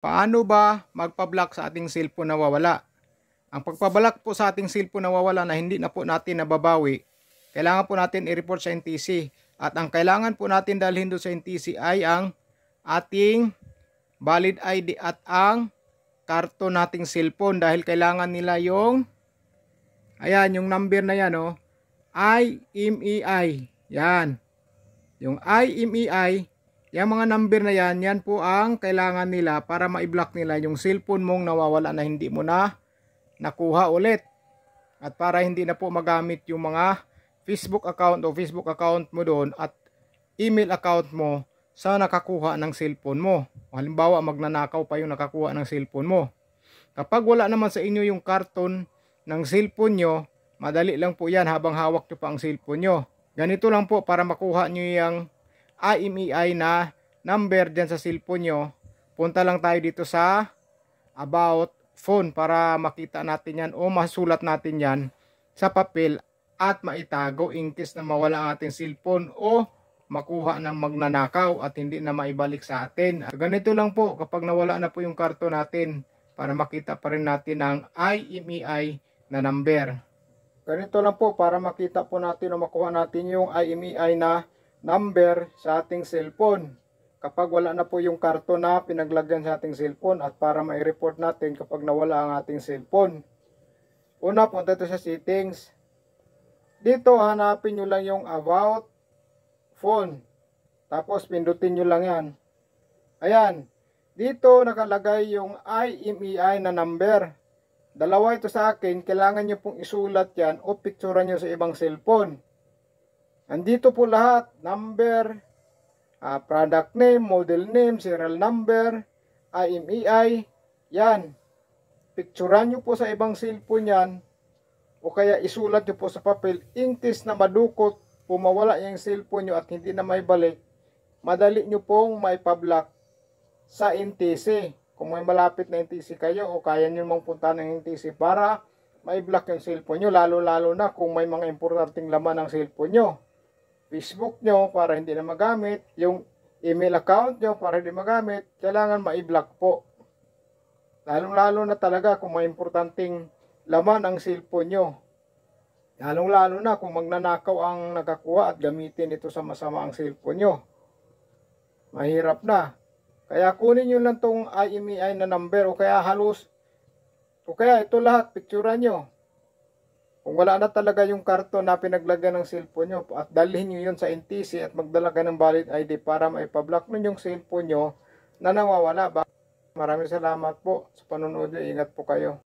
Paano ba magpa-block sa ating cellphone na nawawala? Ang pagpablock po sa ating cellphone na nawawala na hindi na po natin nababawi, kailangan po natin i-report sa NTC. At ang kailangan po natin dalhin doon sa NTC ay ang ating valid ID at ang karton nating cellphone dahil kailangan nila yung yung number na yan IMEI. Yan. Yung IMEI, yung mga number na yan, yan po ang kailangan nila para ma-block nila yung cellphone mong nawawala na hindi mo na nakuha ulit. At para hindi na po magamit yung mga Facebook account mo doon at email account mo sa nakakuha ng cellphone mo. Halimbawa, magnanakaw pa yung nakakuha ng cellphone mo. Kapag wala naman sa inyo yung karton ng cellphone nyo, madali lang po yan habang hawak nyo pa ang cellphone nyo. Ganito lang po para makuha nyo yung IMEI na number dyan sa cellphone nyo. Punta lang tayo dito sa About Phone para makita natin yan o masulat natin yan sa papel at maitago in case na mawala ang ating cellphone o makuha ng magnanakaw at hindi na maibalik sa atin. Ganito lang po kapag nawala na po yung karton natin para makita pa rin natin ang IMEI na number. Ganito lang po para makita po natin o makuha natin yung IMEI na number sa ating cellphone kapag wala na po yung karton na pinaglagyan sa ating cellphone at para mai-report natin kapag nawala ang ating cellphone. Una, punta ito sa settings. Dito hanapin nyo lang yung About Phone. Tapos pindutin nyo lang yan. Ayan. Dito nakalagay yung IMEI na number. Dalawa ito sa akin. Kailangan nyo pong isulat yan o picturean nyo sa ibang cellphone. Nandito po lahat. Number, product name, model name, serial number, IMEI. Yan. Picturean nyo po sa ibang cellphone yan. O kaya isulat nyo po sa papel. In case na madukot, pumawala yung cellphone nyo at hindi na may balik, madali nyo pong may pa-block sa NTC. Kung may malapit na NTC kayo o kaya nyo mong punta ng NTC para may block yung cellphone nyo, lalo na kung may mga importanteng laman ng cellphone nyo. Facebook nyo para hindi na magamit, yung email account nyo para hindi magamit, kailangan mai-block po. Lalo na talaga kung may importanteng laman ang cellphone nyo. Lalong-lalo na kung magnanakaw ang nakakuha at gamitin ito sa masama ang cellphone nyo. Mahirap na. Kaya kunin nyo lang tong IMEI na number o kaya ito lahat, picturean nyo. Kung wala na talaga yung karton na pinaglagyan ng cellphone nyo at dalhin nyo yun sa NTC at magdala ka ng valid ID para maipablock nun yung cellphone nyo na nawawala. Maraming salamat po sa panonood nyo. Ingat po kayo.